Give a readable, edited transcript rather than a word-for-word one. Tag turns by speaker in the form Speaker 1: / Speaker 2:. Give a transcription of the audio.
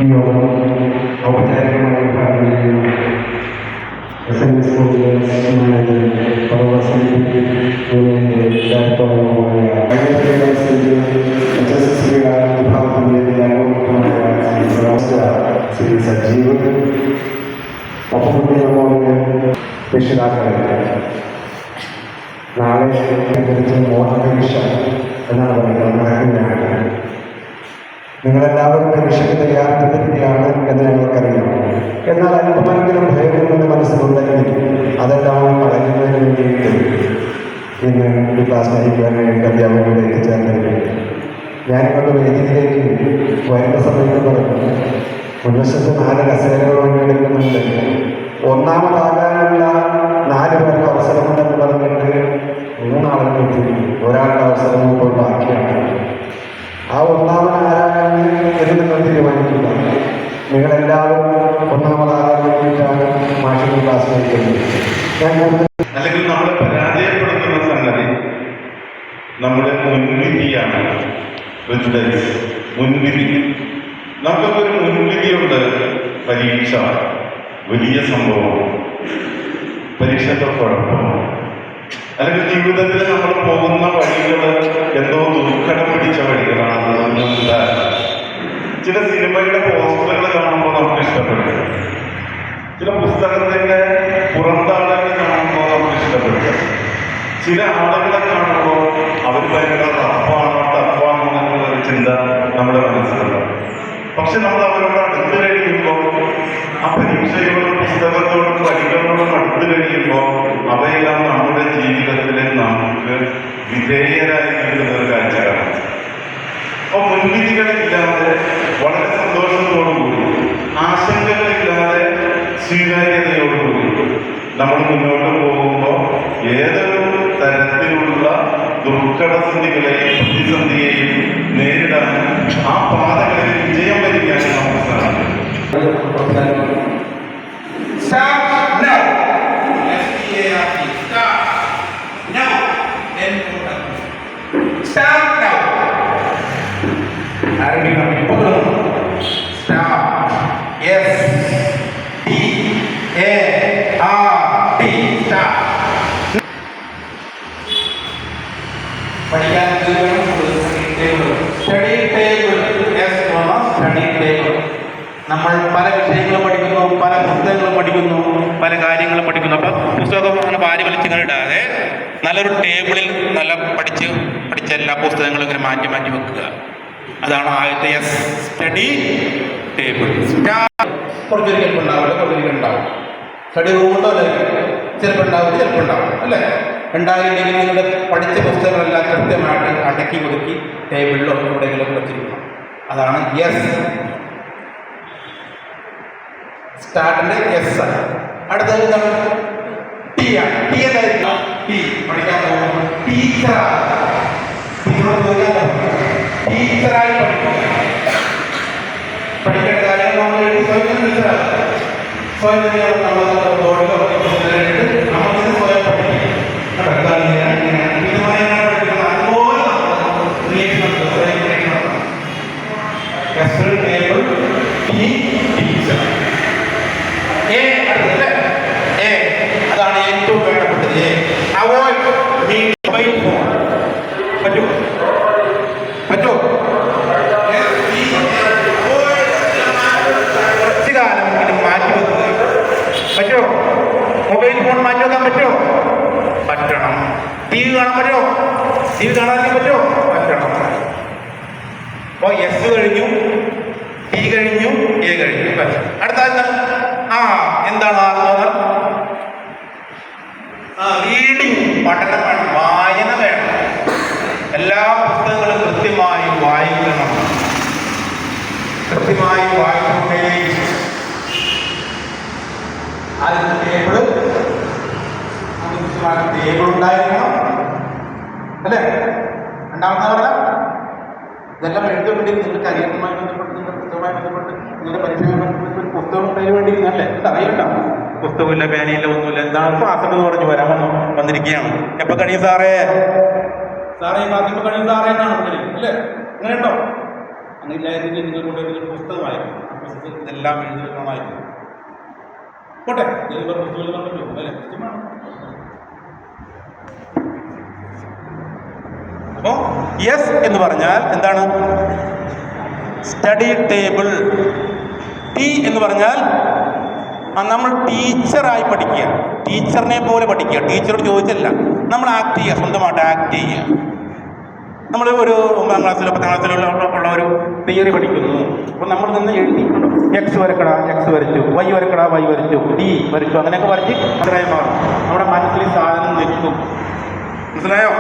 Speaker 1: ഈ യോഗം ഔപചാരികമായ ഉദ്ഘാടനം എസ്.എൻ.ഡി. സ്കൂളിലെ മാനേജർ സർവസമിതി യൂണിയന്റെ ഡയറക്ടറുമായ വിഭാഗത്തിന്റെ ശ്രീ സജീവ് ഒപ്പമുള്ള രക്ഷിതാക്കളെ നാളെ മോഹപരീക്ഷ എന്നാണ് പറയുന്നത്. നടക്കുകയാണ്. നിങ്ങളെല്ലാവരും പരീക്ഷയ്ക്ക് തയ്യാറെടുത്തിരിക്കുകയാണ് എന്ന് ഞങ്ങൾക്കറിയാം. എന്നാൽ അല്പമെങ്കിലും ഭയപ്പെടുന്ന മനസ്സിലുണ്ടെങ്കിൽ അതെല്ലാം കളയുന്നതിന് വേണ്ടിയിട്ട് ഇന്ന് ഈ ക്ലാസ് നയിക്കാനായിട്ട് അധ്യാപകരോട് എത്തിച്ചേർന്നിരിക്കുന്നു. ഞാനിവിടെ വേദിയിലേക്ക് വരുന്ന സമയത്ത് പറഞ്ഞു, മുൻവശത്ത് 4 കസേരകൾ പണിയെടുക്കുന്നുണ്ട്. ഒന്നാമതാകാനുള്ള 4 പേർക്ക് അവസരമുണ്ടെന്ന് പറഞ്ഞിട്ട് 3 ആളുകൾ എത്തി. ഒരാളുടെ അവസരം ഇപ്പോൾ ബാക്കിയാണ്. ആ ഒന്നാമത് ആരാണെന്ന് എന്ന് നിങ്ങൾ തീരുമാനിക്കുക. നിങ്ങളെല്ലാവരും ഒന്നാമതാകാൻ വേണ്ടിയിട്ടാണ് മാഷിന്റെ ക്ലാസ് നയിക്കുന്നത്.
Speaker 2: അല്ലെങ്കിൽ നമ്മൾ പരാജയപ്പെടുത്തുന്ന സംഗതി നമ്മുടെ മുൻവിധിയാണ്. മുൻവിധി, നമുക്കൊക്കെ ഒരു മുൻവിധിയുണ്ട്. പരീക്ഷ വലിയ സംഭവമാണ്, പരീക്ഷയുടെ കുഴപ്പമാണ്. അല്ലെങ്കിൽ ജീവിതത്തിൽ നമ്മൾ പോകുന്ന വഴികൾ എന്തോ ദുർഘടം പിടിച്ച വഴികളാണ്. ചില സിനിമയുടെ പോസ്റ്ററുകൾ കാണുമ്പോൾ നമുക്ക് ഇഷ്ടപ്പെടും, ചില പുസ്തകത്തിന്റെ പുറന്താളുകൾ കാണുമ്പോൾ നമുക്ക് ഇഷ്ടപ്പെടും, ചില ആളുകളെ കാണുമ്പോൾ അവർ ഭയങ്കര ടഫാണോ എന്നുള്ളൊരു ചിന്ത നമ്മുടെ മനസ്സിലുണ്ട്. പക്ഷെ നമ്മൾ അവരോട് അടുത്ത് കഴിയുമ്പോൾ, ആ പരീക്ഷയോടും പുസ്തകത്തോടും വഴികളോടും അടുത്ത് കഴിയുമ്പോൾ അവയെല്ലാം നമ്മുടെ ജീവിതത്തിൽ നമുക്ക് വിധേയരായിരിക്കുന്ന ഒരു കാഴ്ച കാണാം. അപ്പോൾ മുൻവിധികളില്ലാതെ വളരെ സന്തോഷത്തോടുകൂടി, ആശങ്കകളില്ലാതെ സ്വീകാര്യതയോടുകൂടി നമ്മൾ മുന്നോട്ട് പോകുമ്പോൾ ഏതൊരു തരത്തിലുള്ള ദുർഘടസന്ധികളെയും പ്രതിസന്ധിയെയും നേരിടാൻ, ആ പാതകളിൽ വിജയം വരിക്കാനും നമുക്ക് സാധിക്കും.
Speaker 3: നമ്മൾ പല വിഷയങ്ങളും പഠിക്കുന്നു, പല പുസ്തകങ്ങളും പഠിക്കുന്നു, പല കാര്യങ്ങളും പഠിക്കുന്നു. അപ്പം പുസ്തകം അങ്ങനെ വാരി വലിച്ചിങ്ങനെ ഇടാതെ നല്ലൊരു ടേബിളിൽ നല്ല പഠിച്ച എല്ലാ പുസ്തകങ്ങളും ഇങ്ങനെ മാറ്റി മാറ്റി വെക്കുക. അതാണ് ആദ്യത്തെ സ്റ്റഡി ടേബിൾ. കുറച്ചൊരു ചിലപ്പോൾ ഉണ്ടാവില്ല, കുറച്ചൊരു ഉണ്ടാവും. സ്റ്റഡി റൂമുണ്ടോ അല്ലേ? ചിലപ്പോൾ ഉണ്ടാവില്ല, ചിലപ്പോൾ ഉണ്ടാവും അല്ലേ? ഉണ്ടായില്ലെങ്കിൽ നിങ്ങളുടെ പഠിച്ച പുസ്തകങ്ങളെല്ലാം കൃത്യമായിട്ട് അടക്കി ഒതുക്കി ടേബിളിലോ എവിടെയെങ്കിലും വെച്ചിരിക്കണം. അതാണ് സ്റ്റാർട്ടിന്റെ എസ്. അടുത്തത് എന്താണ്? ടി ആണ്. ടി എന്തായിരിക്കും? ടി പഠിക്കാൻ പോകുന്നത് ടീച്ചറായി പഠിക്കേണ്ട കാര്യങ്ങൾ നമ്മൾ സ്വയം ടീച്ചറാണ്. സ്വയം നമ്മൾ ബോർഡിലോ നമ്മൾ സ്വയം പഠിക്കും. അതാണ് ഏറ്റവും വേണ്ടപ്പെട്ടത്. Avoid mobile phone. പറ്റുമോ? കുറച്ചു കാലമെങ്കിലും മാറ്റി വെക്കുക. പറ്റുമോ? മൊബൈൽ ഫോൺ മാറ്റി വെക്കാൻ പറ്റുമോ? പറ്റണം. ടി വി കാണാൻ പറ്റുമോ? ടി വി കാണാൻ പറ്റുമോ? പറ്റണം. അപ്പോൾ എസ് കഴിഞ്ഞു, ടി കഴിഞ്ഞു, എ കഴിഞ്ഞു. അടുത്ത എന്താണ് ആത്മോദം? റീഡിങ്, പഠനമാണ്, വായന വേണം. എല്ലാ പുസ്തകങ്ങളും കൃത്യമായി വായിക്കണം. കൃത്യമായി വായിക്കണ്ടേ. ആദ്യത്തെ ടേബിൾ ഉണ്ടായിരിക്കണം അല്ലേ? രണ്ടാമത്തെ പറഞ്ഞ ഇതെല്ലാം എഴുതാൻ വേണ്ടി നിങ്ങളുടെ കരിയറുമായി ബന്ധപ്പെട്ട്, നിങ്ങളുടെ പുസ്തകവുമായി ബന്ധപ്പെട്ട്, നിങ്ങളുടെ പരീക്ഷയുമായി ബന്ധപ്പെട്ട് ഒരു പുസ്തകം പേര് വേണ്ടി അല്ലേ? അറിയണ്ടാവും. പുസ്തകമില്ല, പേനയില്ല, ഒന്നുമില്ല. എന്താണ് ക്ലാസ്സൊക്കെ എന്ന് പറഞ്ഞ് വന്നിരിക്കുകയാണ്. എപ്പോൾ കഴിയും സാറേ? സാറേ ഈ ക്ലാസ്സിൽ കഴിയും സാറേ എന്നാണ് പറഞ്ഞിരിക്കുന്നത് അല്ലേ? അങ്ങനെ ഉണ്ടോ? അങ്ങനെ ഇല്ലായിരുന്നെങ്കിൽ നിങ്ങൾ കൊണ്ടുവരുന്ന പുസ്തകമായിരുന്നു. ഇതെല്ലാം എഴുതിയിട്ടുള്ളതായിരുന്നു. പോട്ടെ, അല്ലേ? അപ്പോ യെസ് എന്ന് പറഞ്ഞാൽ എന്താണ്? Study table. ടി എന്ന് പറഞ്ഞാൽ നമ്മൾ ടീച്ചറായി പഠിക്കുക, ടീച്ചറിനെ പോലെ പഠിക്കുക. ടീച്ചറോട് ചോദിച്ചല്ല, നമ്മൾ ആക്ട് ചെയ്യുക, സ്വന്തമായിട്ട് ആക്ട് ചെയ്യുക. നമ്മൾ ഒരു 9ാം ക്ലാസ്സിലോ 10ാം ക്ലാസ്സിലോ ഉള്ള ഒരു തിയറി പഠിക്കുന്നു. അപ്പോൾ നമ്മൾ നിന്ന് എഴുതി എക്സ് വരക്കട, എക്സ് വരച്ചു, വൈ വരക്കട, വൈ വരച്ചു, ഡി വരച്ചു, അങ്ങനെയൊക്കെ വരച്ച് മനസ്സിലായി മാറും. നമ്മുടെ മനസ്സിൽ സാധനം നിൽക്കും. മനസ്സിലായോ?